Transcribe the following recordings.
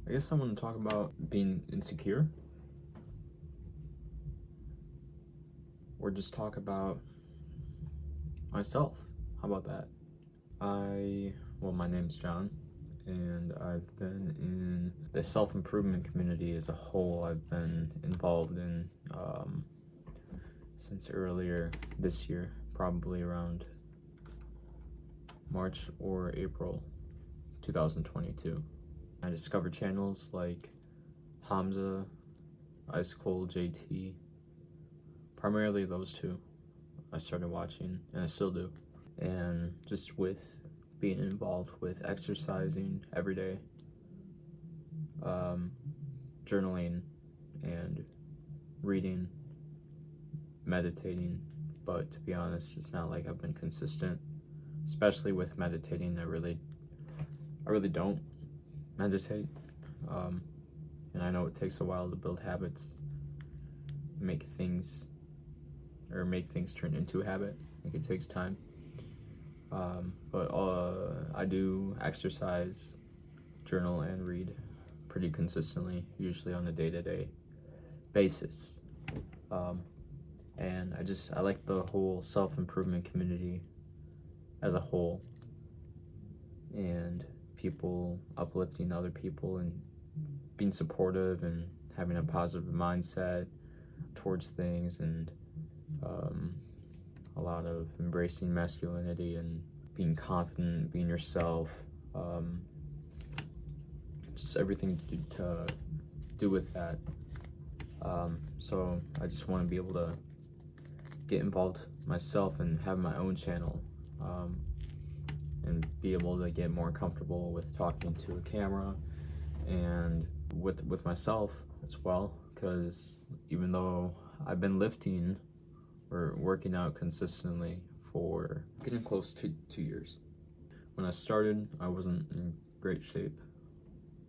I guess I want to talk about being insecure, or just talk about myself. How about that? My name's John, and I've been in the self-improvement community as a whole. I've been involved in since earlier this year, probably around March or April 2022. I discovered channels like Hamza, Ice Cold, JT, primarily those two. I started watching, and I still do. And just with being involved with exercising every day, journaling, and reading, meditating. But to be honest, it's not like I've been consistent, especially with meditating. I really don't meditate. And I know it takes a while to build habits, make things turn into a habit. Like, it takes time. But I do exercise, journal, and read pretty consistently, usually on a day-to-day basis. And I like the whole self-improvement community as a whole, and people uplifting other people and being supportive and having a positive mindset towards things, and a lot of embracing masculinity and being confident, being yourself, just everything to do with that. So I just want to be able to get involved myself and have my own channel, and be able to get more comfortable with talking to a camera and with myself as well, because even though I've been lifting or working out consistently for getting close to 2 years. When I started, I wasn't in great shape,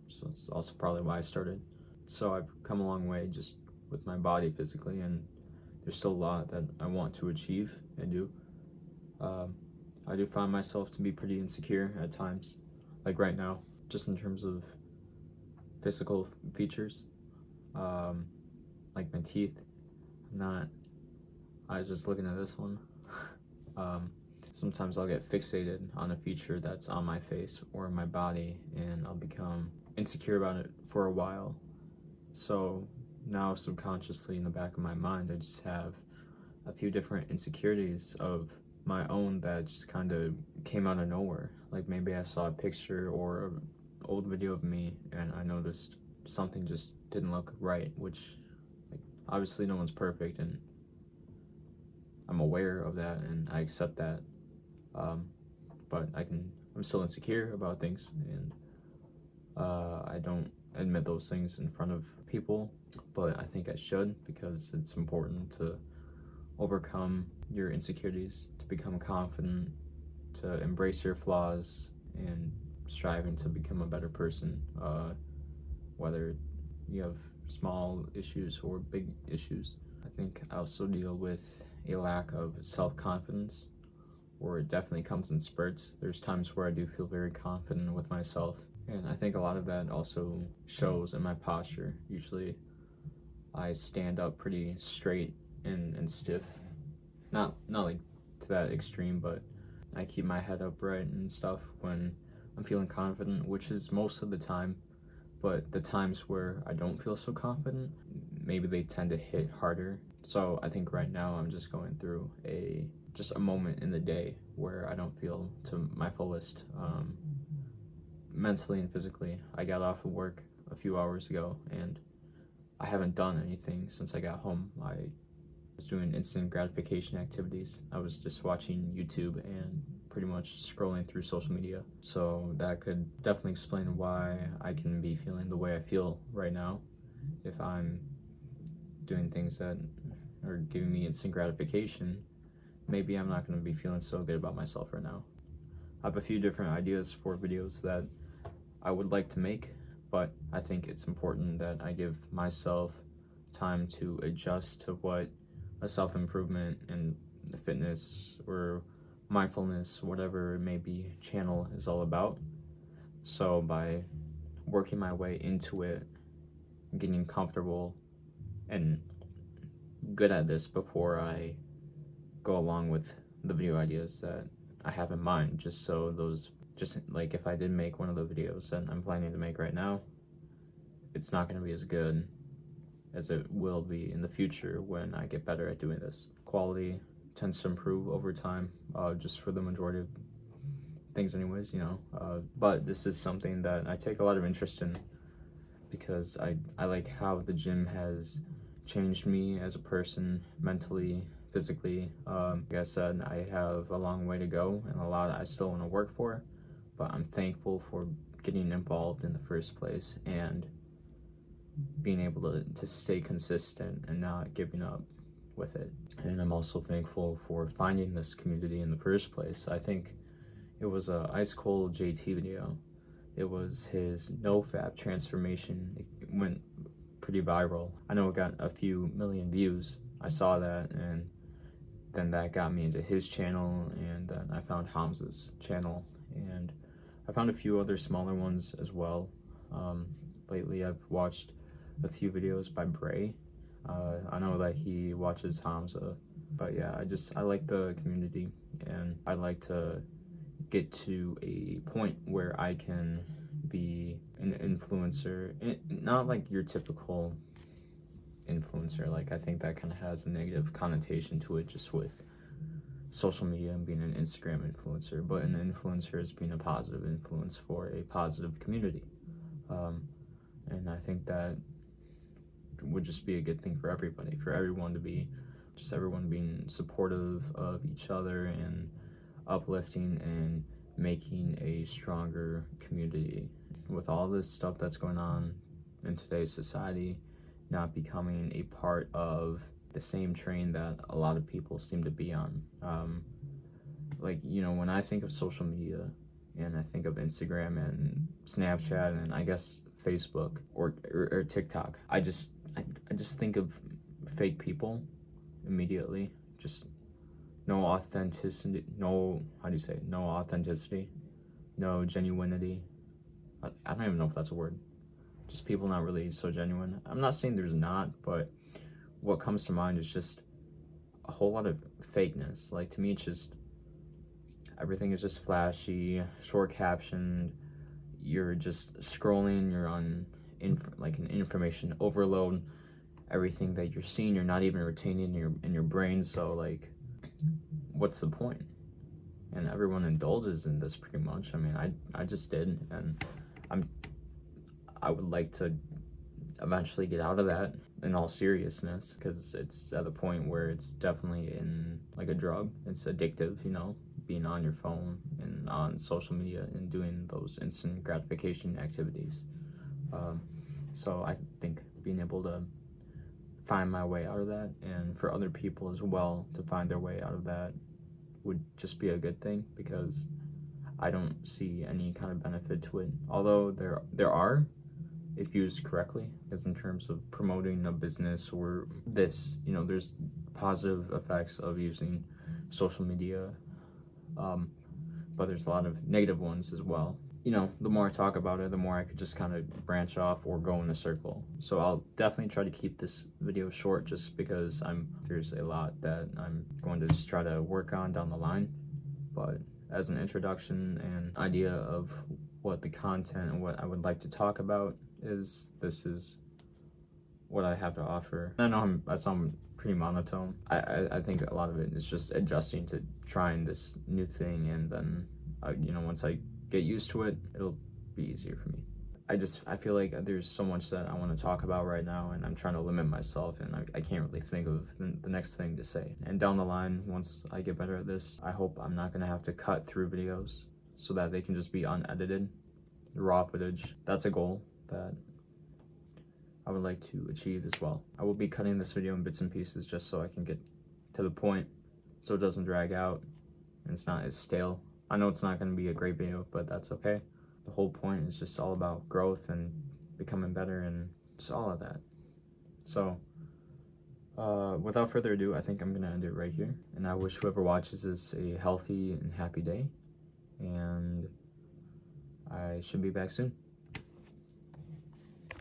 so it's also probably why I started. So I've come a long way just with my body physically, and there's still a lot that I want to achieve and do. I do find myself to be pretty insecure at times, like right now, just in terms of physical features, like my teeth. I was just looking at this one. Sometimes I'll get fixated on a feature that's on my face or my body, and I'll become insecure about it for a while. So now, subconsciously, in the back of my mind, I just have a few different insecurities of my own that just kind of came out of nowhere. Like, maybe I saw a picture or an old video of me, and I noticed something just didn't look right, which, like, obviously no one's perfect, and I'm aware of that, and I accept that. But I'm still insecure about things, and I don't admit those things in front of people, but I think I should, because it's important to overcome your insecurities, to become confident, to embrace your flaws, and striving to become a better person, whether you have small issues or big issues. I think I also deal with a lack of self-confidence, or it definitely comes in spurts. There's times where I do feel very confident with myself, and I think a lot of that also shows in my posture. Usually I stand up pretty straight and stiff, not like to that extreme, but I keep my head upright and stuff when I'm feeling confident, which is most of the time. But the times where I don't feel so confident, maybe they tend to hit harder. So I think right now I'm just going through just a moment in the day where I don't feel to my fullest, mentally and physically. I got off of work a few hours ago, and I haven't done anything since I got home. I was doing instant gratification activities. I was just watching YouTube and pretty much scrolling through social media. So that could definitely explain why I can be feeling the way I feel right now. If I'm doing things that are giving me instant gratification, maybe I'm not going to be feeling so good about myself right now. I have a few different ideas for videos that I would like to make, but I think it's important that I give myself time to adjust to what a self-improvement and fitness or mindfulness, whatever it may be, channel is all about. So by working my way into it, getting comfortable and good at this before I go along with the video ideas that I have in mind, just so those, just like if I did make one of the videos that I'm planning to make right now, it's not going to be as good as it will be in the future when I get better at doing this. Quality tends to improve over time, just for the majority of things anyways, but this is something that I take a lot of interest in because I like how the gym has changed me as a person, mentally, physically. Like I said, I have a long way to go and a lot I still want to work for, but I'm thankful for getting involved in the first place and being able to stay consistent and not giving up with it. And I'm also thankful for finding this community in the first place. I think it was a Ice Cold JT video. It was his NoFap transformation. It went pretty viral. I know it got a few million views. I saw that, and then that got me into his channel, and then I found Hamza's channel, and I found a few other smaller ones as well. Lately I've watched a few videos by Bray. I know that he watches Hamza, but yeah, I like the community, and I like to get to a point where I can be an influencer, not like your typical influencer. Like, I think that kind of has a negative connotation to it, just with social media and being an Instagram influencer, but an influencer is being a positive influence for a positive community. And I think that would just be a good thing for everybody, for everyone to be, just everyone being supportive of each other and uplifting and making a stronger community. With all this stuff that's going on in today's society, not becoming a part of the same train that a lot of people seem to be on. When I think of social media and I think of Instagram and Snapchat and I guess Facebook or TikTok, I just think of fake people immediately. Just no authenticity, no authenticity, no genuinity. I don't even know if that's a word. Just people not really so genuine. I'm not saying there's not, but what comes to mind is just a whole lot of fakeness. Like, to me, it's just everything is just flashy, short captioned. You're just scrolling, you're on an information overload. Everything that you're seeing, you're not even retaining in your brain. So, like, what's the point? And everyone indulges in this pretty much. I mean, I just did, and I would like to eventually get out of that in all seriousness, because it's at the point where it's definitely in like a drug. It's addictive, being on your phone and on social media and doing those instant gratification activities. So I think being able to find my way out of that, and for other people as well to find their way out of that, would just be a good thing, because I don't see any kind of benefit to it. Although there are, if used correctly, as in terms of promoting a business or this, there's positive effects of using social media, but there's a lot of negative ones as well. The more I talk about it, the more I could just kind of branch off or go in a circle. So I'll definitely try to keep this video short, just because there's a lot that I'm going to just try to work on down the line. But as an introduction and idea of what the content and what I would like to talk about is, this is what I have to offer. I know I sound pretty monotone. I think a lot of it is just adjusting to trying this new thing, and then once I get used to it, it'll be easier for me. I feel like there's so much that I want to talk about right now, and I'm trying to limit myself, and I can't really think of the next thing to say. And down the line, once I get better at this, I hope I'm not going to have to cut through videos, so that they can just be unedited, raw footage. That's a goal that I would like to achieve as well. I will be cutting this video in bits and pieces, just so I can get to the point, so it doesn't drag out and it's not as stale. I know it's not going to be a great video, but that's okay. The whole point is just all about growth and becoming better, and just all of that. So without further ado, I think I'm going to end it right here, and I wish whoever watches this a healthy and happy day, and I should be back soon.